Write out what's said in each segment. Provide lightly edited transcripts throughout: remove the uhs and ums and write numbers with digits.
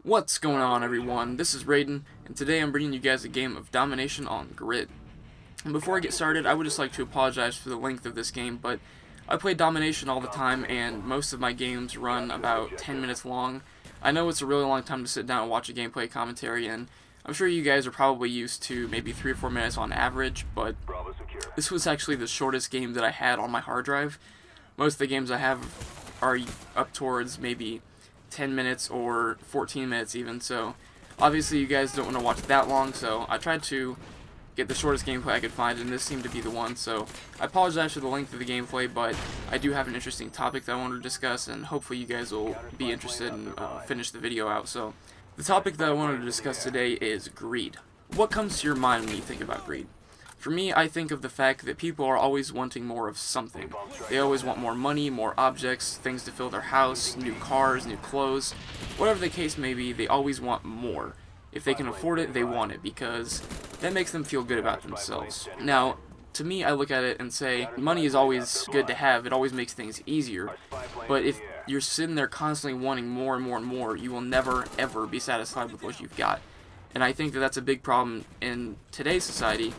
What's going on, everyone? This is Raiden, and today I'm bringing you guys a game of Domination on Grid. And before I get started, I would just like to apologize for the length of this game, but I play Domination all the time, and most of my games run about 10 minutes long. I know it's a really long time to sit down and watch a gameplay commentary, and I'm sure you guys are probably used to maybe 3 or 4 minutes on average, but this was actually the shortest game that I had on my hard drive. Most of the games I have are up towards maybe 10 minutes or 14 minutes even, so obviously you guys don't want to watch that long, so I tried to get the shortest gameplay I could find, and this seemed to be the one. So I apologize for the length of the gameplay, but I do have an interesting topic that I want to discuss, and hopefully you guys will be interested and finish the video out. So the topic that I wanted to discuss today is greed. What comes to your mind when you think about greed? For me, I think of the fact that people are always wanting more of something. They always want more money, more objects, things to fill their house, new cars, new clothes. Whatever the case may be, they always want more. If they can afford it, they want it, because that makes them feel good about themselves. Now, to me, I look at it and say, money is always good to have, it always makes things easier. But if you're sitting there constantly wanting more and more and more, you will never, ever be satisfied with what you've got. And I think that that's a big problem in today's society.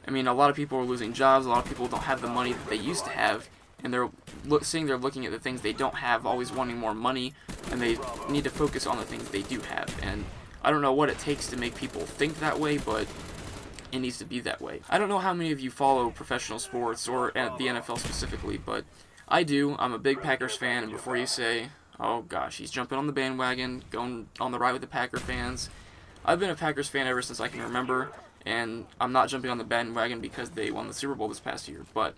I mean, a lot of people are losing jobs, a lot of people don't have the money that they used to have, and they're sitting there looking at the things they don't have, always wanting more money, and they need to focus on the things they do have. And I don't know what it takes to make people think that way, but it needs to be that way. I don't know how many of you follow professional sports, or the NFL specifically, but I do. I'm a big Packers fan, and before you say, oh gosh, he's jumping on the bandwagon, going on the ride with the Packer fans, I've been a Packers fan ever since I can remember. And I'm not jumping on the bandwagon because they won the Super Bowl this past year, but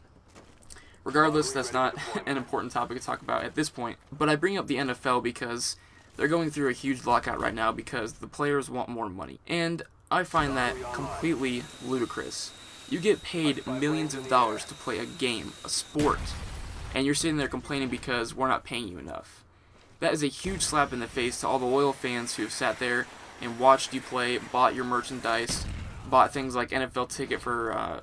regardless, that's not an important topic to talk about at this point. But I bring up the NFL because they're going through a huge lockout right now because the players want more money. And I find that completely ludicrous. You get paid millions of dollars to play a game, a sport, and you're sitting there complaining because we're not paying you enough. That is a huge slap in the face to all the loyal fans who have sat there and watched you play, bought your merchandise, bought things like NFL ticket for,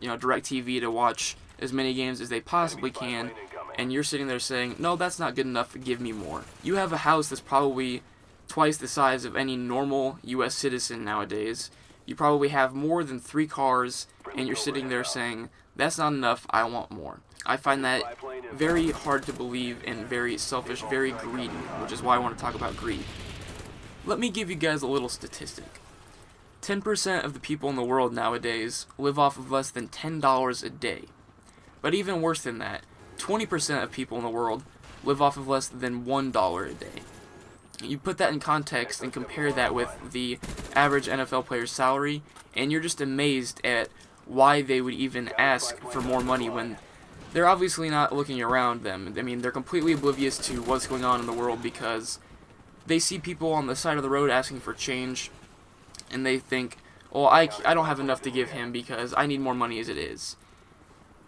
DirecTV to watch as many games as they possibly can, and you're sitting there saying, no, that's not good enough, give me more. You have a house that's probably twice the size of any normal U.S. citizen nowadays. You probably have more than 3 cars, and you're sitting there saying, that's not enough, I want more. I find that very hard to believe and very selfish, very greedy, which is why I want to talk about greed. Let me give you guys a little statistic. 10% of the people in the world nowadays live off of less than $10 a day. But even worse than that, 20% of people in the world live off of less than $1 a day. You put that in context and compare that with the average NFL player's salary, and you're just amazed at why they would even ask for more money when they're obviously not looking around them. I mean, they're completely oblivious to what's going on in the world because they see people on the side of the road asking for change, and they think, well, I don't have enough to give him because I need more money as it is.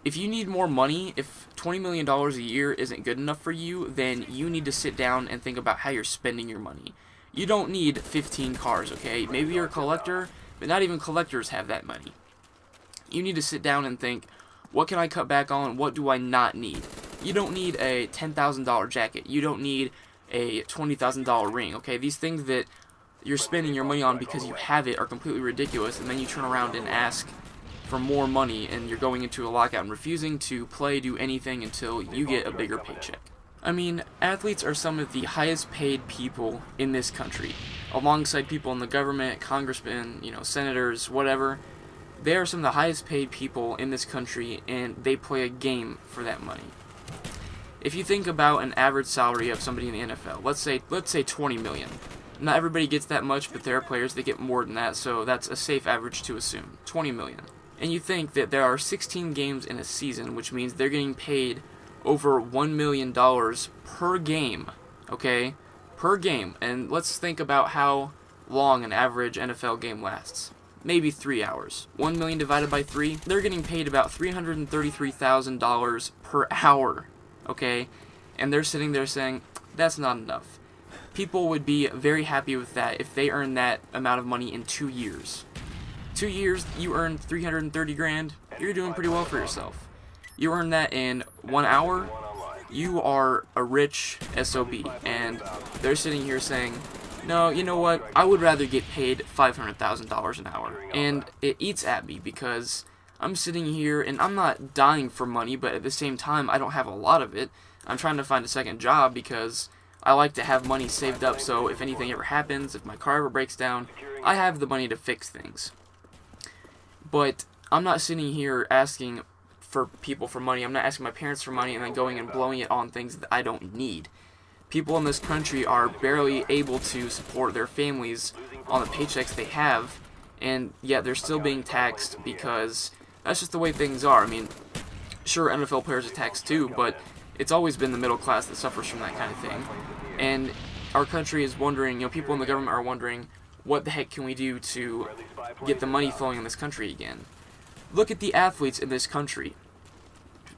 If you need more money, if $20 million a year isn't good enough for you, then you need to sit down and think about how you're spending your money. You don't need 15 cars, okay? Maybe you're a collector, but not even collectors have that money. You need to sit down and think, what can I cut back on? What do I not need? You don't need a $10,000 jacket. You don't need a $20,000 ring, okay? These things that you're spending your money on because you have it are completely ridiculous, and then you turn around and ask for more money, and you're going into a lockout and refusing to play, do anything until you get a bigger paycheck. I mean, athletes are some of the highest paid people in this country, alongside people in the government, congressmen, senators, whatever. They are some of the highest paid people in this country, and they play a game for that money. If you think about an average salary of somebody in the NFL, let's say $20 million. Not everybody gets that much, but there are players that get more than that, so that's a safe average to assume, $20 million. And you think that there are 16 games in a season, which means they're getting paid over $1 million per game, okay? Per game. And let's think about how long an average NFL game lasts. Maybe 3 hours. 1 million divided by 3, they're getting paid about $333,000 per hour, okay? And they're sitting there saying, that's not enough. People would be very happy with that if they earned that amount of money in 2 years. 2 years, you earn 330 grand, you're doing pretty well for yourself. You earn that in 1 hour, you are a rich SOB, and they're sitting here saying, No, you know what? I would rather get paid $500,000 an hour. And it eats at me because I'm sitting here and I'm not dying for money, but at the same time, I don't have a lot of it. I'm trying to find a second job because I like to have money saved up so if anything ever happens, if my car ever breaks down, I have the money to fix things. But I'm not sitting here asking for people for money. I'm not asking my parents for money and then going and blowing it on things that I don't need. People in this country are barely able to support their families on the paychecks they have, and yet they're still being taxed because that's just the way things are. I mean, sure, NFL players are taxed too, but it's always been the middle class that suffers from that kind of thing. And our country is wondering, people in the government are wondering, what the heck can we do to get the money flowing in this country again? Look at the athletes in this country.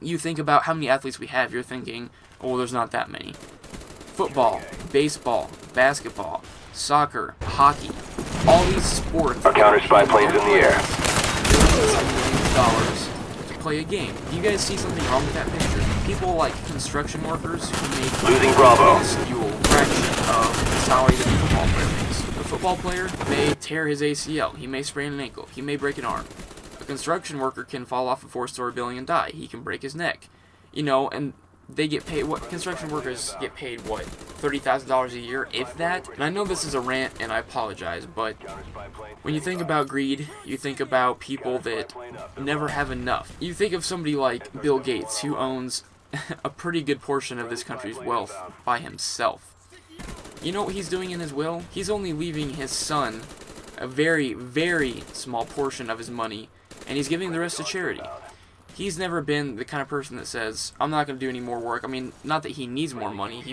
You think about how many athletes we have, you're thinking, oh, there's not that many. Football, baseball, basketball, soccer, hockey, all these sports. Our counter spy planes in the air. Dollars to play a game. Do you guys see something wrong with that picture? People like construction workers who make losing Bravo. A minuscule fraction of the salary that a football player makes. A football player may tear his ACL. He may sprain an ankle. He may break an arm. A construction worker can fall off a 4-story building and die. He can break his neck. And they get paid, construction workers get paid, $30,000 a year, if that? And I know this is a rant, and I apologize, but when you think about greed, you think about people that never have enough. You think of somebody like Bill Gates, who owns a pretty good portion of this country's wealth by himself. You know what he's doing in his will? He's only leaving his son a very, very small portion of his money, and he's giving the rest to charity. He's never been the kind of person that says, I'm not going to do any more work. I mean, not that he needs more money.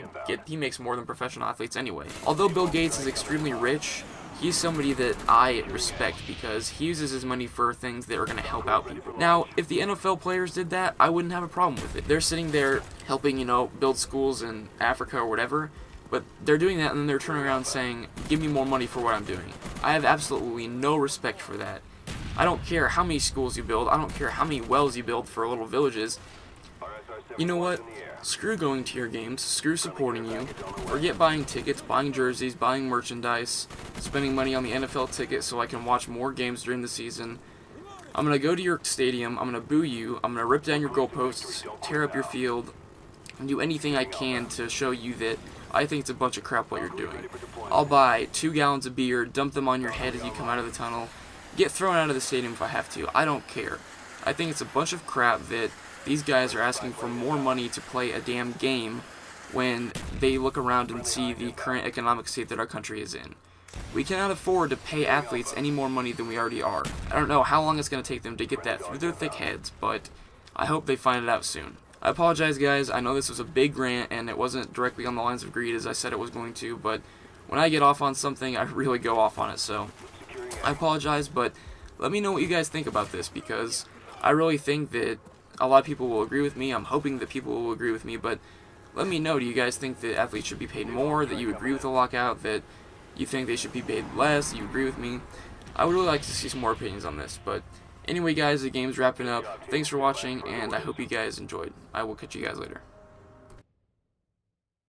He makes more than professional athletes anyway. Although Bill Gates is extremely rich, he's somebody that I respect because he uses his money for things that are going to help out people. Now, if the NFL players did that, I wouldn't have a problem with it. They're sitting there helping, build schools in Africa or whatever, but they're doing that and then they're turning around saying, give me more money for what I'm doing. I have absolutely no respect for that. I don't care how many schools you build. I don't care how many wells you build for little villages. You know what? Screw going to your games. Screw supporting you. Forget buying tickets, buying jerseys, buying merchandise, spending money on the NFL ticket so I can watch more games during the season. I'm going to go to your stadium. I'm going to boo you. I'm going to rip down your goalposts, tear up your field, and do anything I can to show you that I think it's a bunch of crap what you're doing. I'll buy 2 gallons of beer, dump them on your head as you come out of the tunnel, get thrown out of the stadium if I have to. I don't care. I think it's a bunch of crap that these guys are asking for more money to play a damn game when they look around and see the current economic state that our country is in. We cannot afford to pay athletes any more money than we already are. I don't know how long it's going to take them to get that through their thick heads, but I hope they find it out soon. I apologize, guys. I know this was a big rant and it wasn't directly on the lines of greed as I said it was going to, but when I get off on something, I really go off on it, so I apologize, but let me know what you guys think about this, because I really think that a lot of people will agree with me. I'm hoping that people will agree with me, but let me know, do you guys think that athletes should be paid more, that you agree with the lockout, that you think they should be paid less, that you agree with me? I would really like to see some more opinions on this, but anyway, guys, the game's wrapping up. Thanks for watching, and I hope you guys enjoyed. I will catch you guys later.